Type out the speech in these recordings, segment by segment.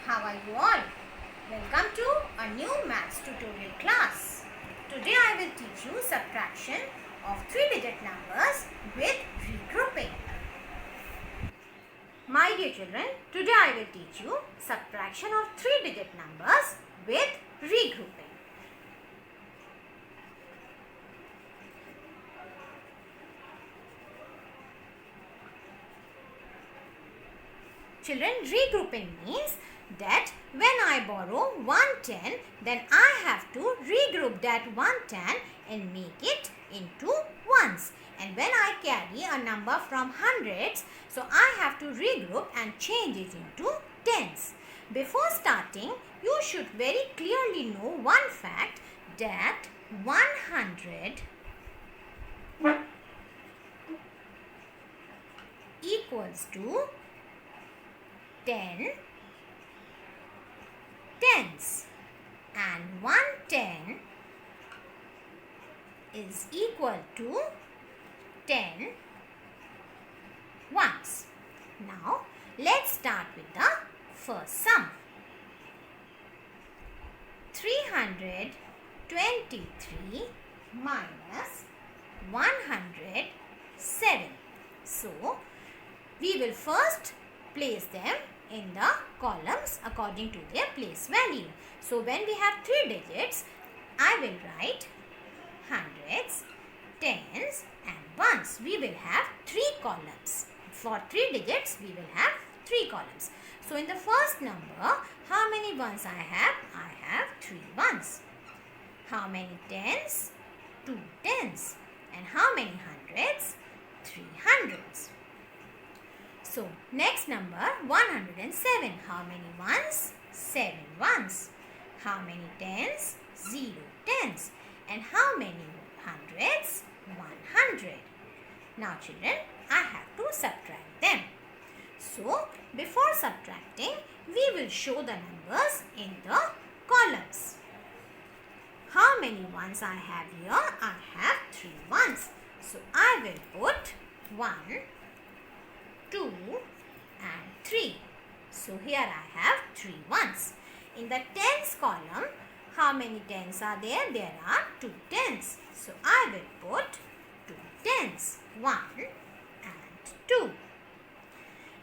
How are you all? Welcome to a new maths tutorial class. Today I will teach you subtraction of 3-digit numbers with regrouping. My dear children, today I will teach you subtraction of 3-digit numbers with regrouping. Children, regrouping means that when I borrow 110, then I have to regroup that 110 and make it into ones. And when I carry a number from hundreds, so I have to regroup and change it into tens. Before starting, you should very clearly know one fact, that 100 equals to 10 tens, and 110 is equal to 10 ones. Now let's start with the first sum. 323 minus 107. So we will first place them in the columns according to their place value. So when we have 3 digits, I will write hundreds, tens and ones. We will have 3 columns. For 3 digits, we will have 3 columns. So in the first number, how many ones I have? I have 3 ones. How many tens? 2 tens. And how many hundreds? 3 hundreds. So, next number 107. How many ones? 7 ones. How many tens? 0 tens. And how many hundreds? 100. Now children, I have to subtract them. So, before subtracting, we will show the numbers in the columns. How many ones I have here? I have 3 ones. So, I will put 1, 2 and 3. So here I have 3 ones. In the tens column, how many tens are there? There are 2 tens. So I will put 2 tens. 1 and 2.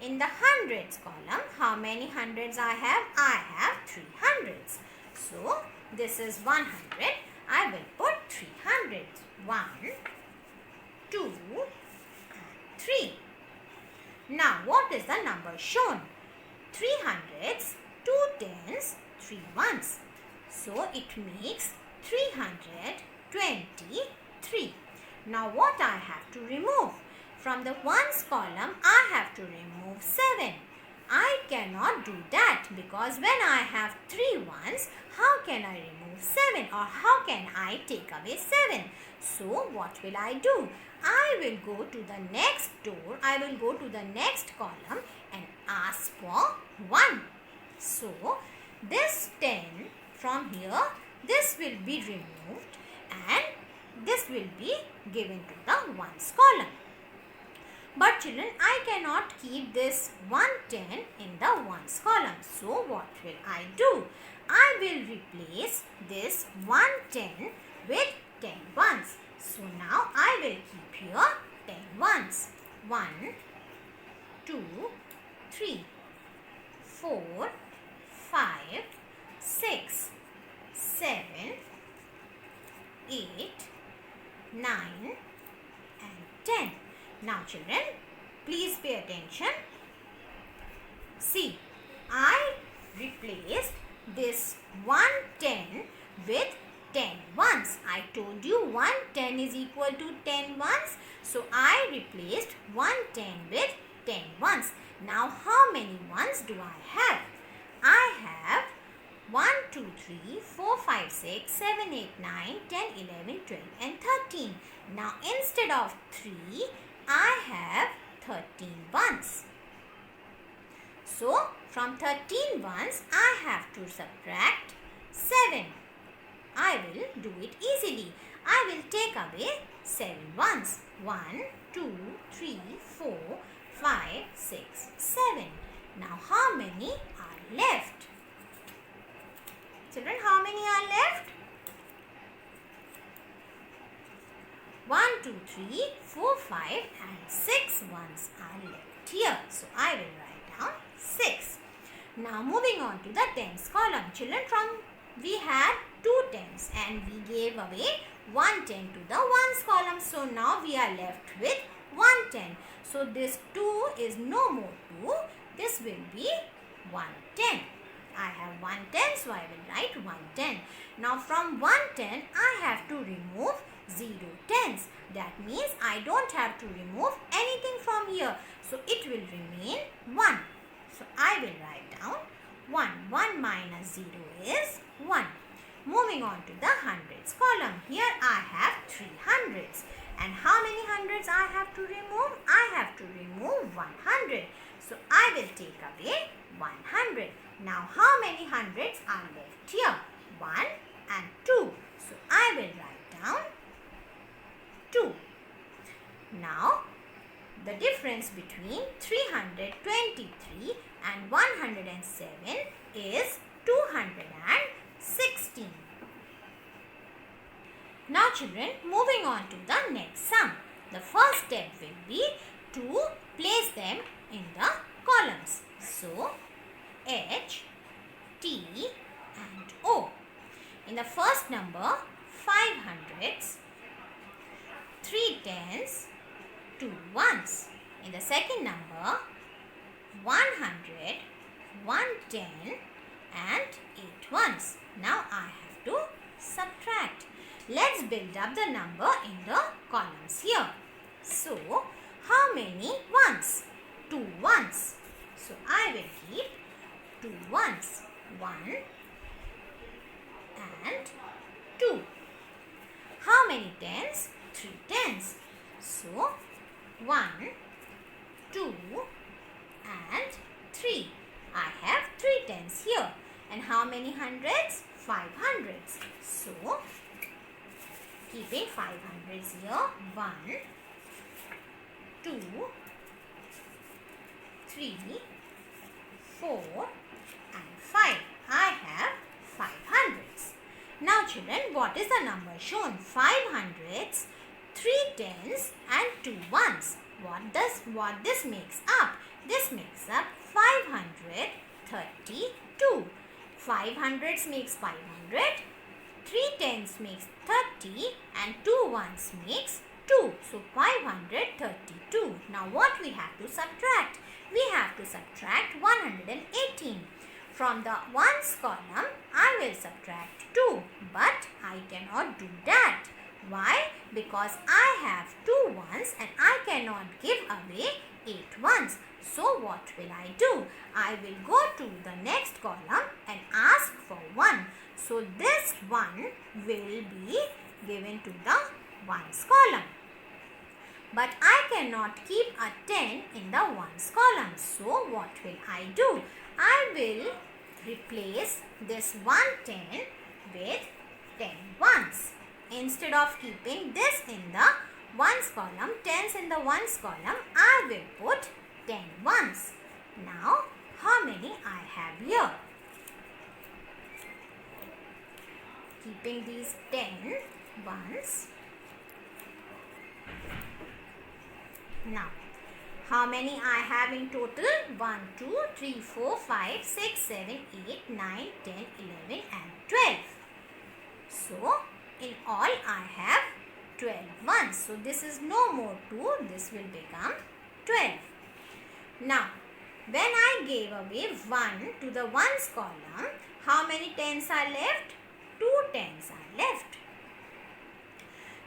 In the hundreds column, how many hundreds I have? I have 3 hundreds. So this is 100. I will put 3 hundreds. 1, 2 and 3. Now, what is the number shown? 3 hundreds, 2 tens, 3 ones. So, it makes 323. Now, what I have to remove? From the ones column, I have to remove 7. I cannot do that because when I have 3 ones, how can I remove 7 or how can I take away 7? So, what will I do? I will go to the next door, I will go to the next column and ask for 1. So, this 10 from here, this will be removed and this will be given to the ones column. But children, I cannot keep this 110 in the ones column. So, what will I do? I will replace this 110 with 10 ones. So now I will keep here 10 ones. 1, 2, 3, 4, 5, 6, 7, 8, 9 and 10. Now children, please pay attention. See, I replaced this 110 with 10 ones. I told you 110 is equal to 10 ones. So, I replaced 110 with 10 ones. Now, how many ones do I have? I have 1, 2, 3, 4, 5, 6, 7, 8, 9, 10, 11, 12 and 13. Now, instead of 3, I have 13 ones. So, from 13 ones, I have to subtract 7. I will do it easily. I will take away 7 ones. 1, 2, 3, 4, 5, 6, 7. Now how many are left? Children, how many are left? 1, 2, 3, 4, 5 and 6 ones are left here. So I will write down 6. Now moving on to the tens column. Children, we had 2 tens and we gave away 1 10 to the ones column. So now we are left with 1 10. So this 2 is no more 2. This will be 1 10. I have 1 10, so I will write 1 10. Now from 1 10, I have to remove 0 tens. That means I don't have to remove anything from here. So it will remain 1. So I will write down 1. 1 minus 0 is 1. Moving on to the hundreds column. Here I have 3 hundreds. And how many hundreds I have to remove? I have to remove 100. So I will take away 100. Now how many hundreds are left here? 1 and 2. So I will write down 2. Now the difference between 323 and 107 is 216. Now children, moving on to the next sum. The first step will be to place them in the columns. So H, T and O. In the first number, 5 hundreds, 3 tens, 2 ones. In the second number, 100, 1 10 and 8 ones. Now I have to subtract. Let's build up the number in the columns here. So, how many ones? 2 ones. So, I will keep 2 ones. 1 and 2. How many tens? 3 tens. So, 1, 2 and 3. I have 3 tens here. And how many hundreds? 5 hundreds. So, keeping 5 hundreds here. 1, 2, 3, 4 and 5. I have 5 hundreds. Now children, what is the number shown? 5 hundreds, 3 tens and 2 ones. What this makes up? This makes up 532. 5 hundreds makes 500. 3 tens makes 30 and 2 ones makes 2. So 532. Now what we have to subtract? We have to subtract 118. From the ones column, I will subtract 2. But I cannot do that. Why? Because I have 2 ones and I cannot give away 8 ones. So what will I do? I will go to the next column and ask for 1. So this 1 will be given to the ones column. But I cannot keep a 10 in the ones column. So what will I do? I will replace this 110 with 10 ones. Instead of keeping this in the ones column, tens in the ones column, I will put 10 ones. Now, how many I have here? Keeping these 10 ones. Now, how many I have in total? 1, 2, 3, 4, 5, 6, 7, 8, 9, 10, 11 and 12. So, in all I have 12 ones. So, this is no more 2. This will become 12. Now, when I gave away 1 to the ones column, how many tens are left? 2 tens are left.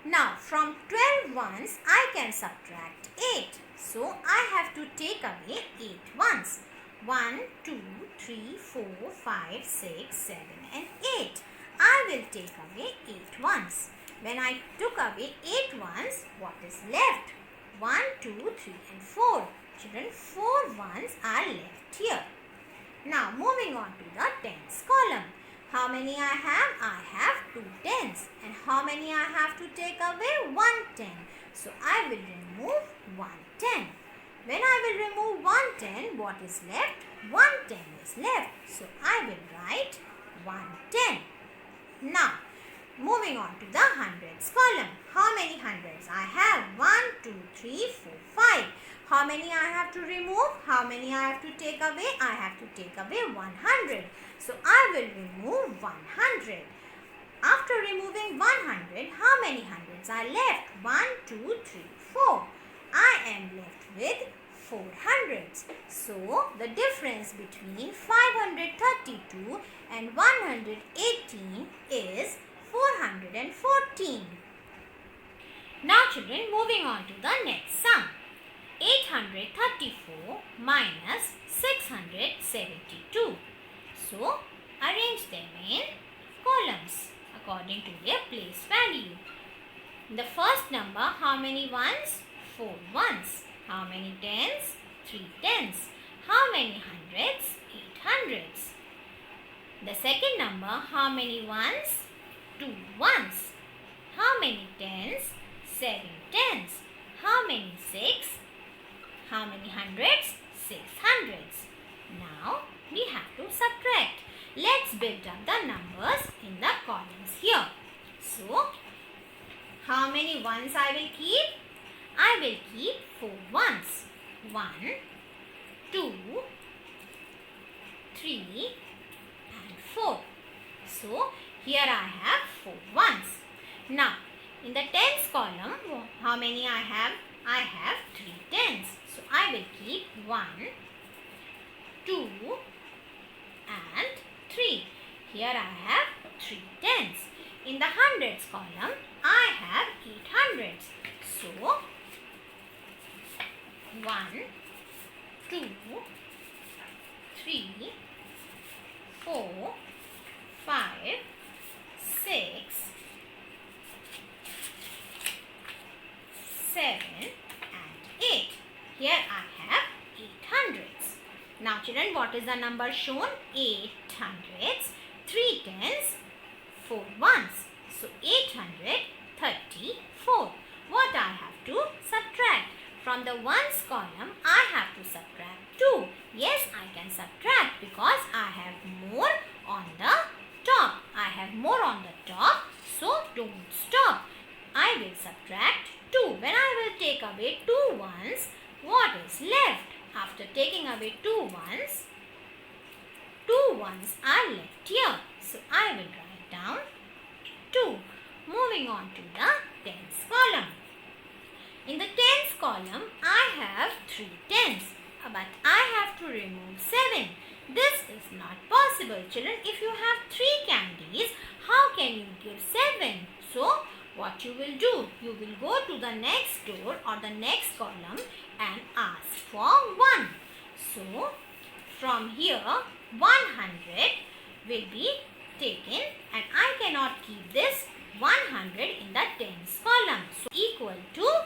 Now, from 12 ones, I can subtract 8. So, I have to take away 8 ones. 1, 2, 3, 4, 5, 6, 7 and 8. I will take away 8 ones. When I took away 8 ones, what is left? 1, 2, 3 and 4. Children, 4 ones are left here. Now, moving on to the tens column. How many I have? I have 2 tens. And how many I have to take away? 1 10. So, I will remove 1 10. When I will remove 1 10, what is left? 1 10 is left. So, I will write 110. Now, moving on to the hundreds column. How many hundreds? I have 1, 2, 3, 4, 5. How many I have to remove? How many I have to take away? I have to take away 100. So, I will remove 100. After removing 100, how many hundreds are left? 1, 2, 3, 4. I am left with 4 hundreds. So, the difference between 532 and 118 is 414. Now children, moving on to the next sum. 834 minus 672. So, arrange them in columns according to their place value. The first number, how many ones? 4 ones. How many tens? 3 tens. How many hundreds? 8 hundreds. The second number, how many ones? 2 ones. How many tens? 7 tens. How many 6? How many hundreds? 6 hundreds. Now, we have to subtract. Let's build up the numbers in the columns here. So, how many ones I will keep? I will keep 4 ones. 1, 2, 3 and 4. So, here I have 4 ones. Now, in the tens column, how many I have? I have 3 tens. So, I will keep 1, 2 and 3. Here I have 3 tens. In the hundreds column, I have 8 hundreds. So, 1, 2, 3, 4, 5, 6, 7 and 8. Here I have 8 hundreds. Now children, what is the number shown? 8 hundreds, 3 tens, 4 ones. So 834. What I have to subtract? From the ones column, I have to subtract 2. Yes, I can subtract because I have more on the top. I have more on the top, so don't stop. I will subtract 2. When I will take away 2 ones, what is left? After taking away 2 ones, 2 ones are left here. So, I will write down 2. Moving on to the tens column. In the tens column, I have 3 tens, but I have to remove 7. This is not possible, children. If you have 3 candies, how can you give 7? So, what you will do? You will go to the next door or the next column and ask for 1. So, from here, 100 will be taken and I cannot keep this 100 in the tens column. So, equal to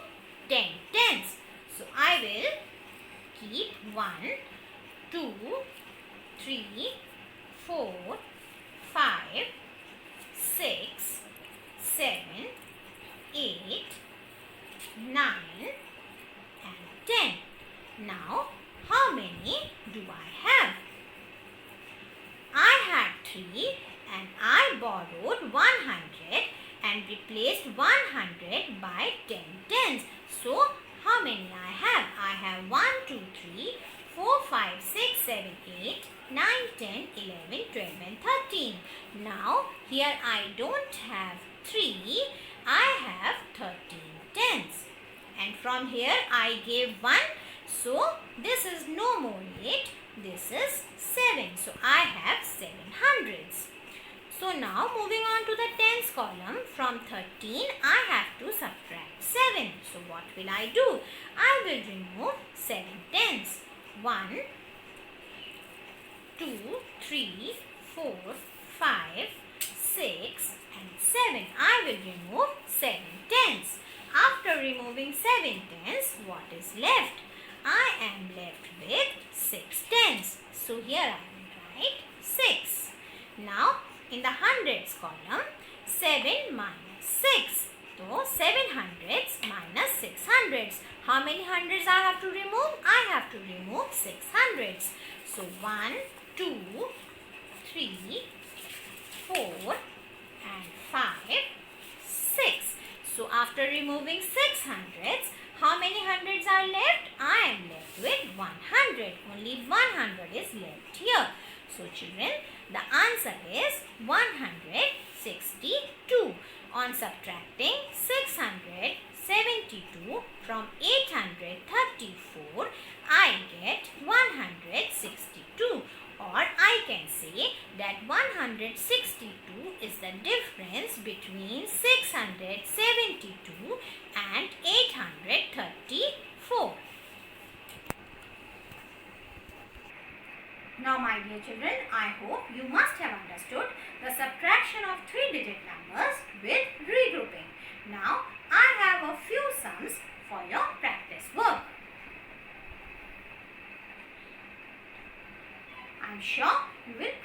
10 tens. So, I will keep 1, 2, 3, 4, 5, 6, 7, 8, 9 and 10. Now, how many do I have? I had 3 and I borrowed 100 and replaced 100 by 10 tens. So, how many I have? I have 1, 2, 3, 4, 5, 6, 7, 8, 9, 10, 11, 12 and 13. Now, here I don't have 3, I have 13 tens. And from here I gave 1. So, this is no more 8. This is 7. So, I have 7 hundreds. So, now moving on to the tens column. From 13, I have to subtract 7. So, what will I do? I will remove 7 tens. 1, 2, 3, 4, 5, 6 and 7. I will remove 7 tens. After removing 7 tens, what is left? I am left with 6 tens. So, here I will write 6. Now, in the hundreds column, 7 minus 6. So, 7 hundreds minus 6 hundreds. How many hundreds I have to remove? I have to remove 6 hundreds. So, 1, 2, 3, 4 and 5, 6. So after removing 6 hundreds, how many hundreds are left? I am left with 100. Only 100 is left here. So children, the answer is 162. On subtracting 672 from 834, I get 162. Or I can say that 162 is the difference between 672 and 834. Now my dear children, I hope you must have understood the subtraction of 3-digit numbers with regrouping. Now I have a few sums for your practice work. I am sure you will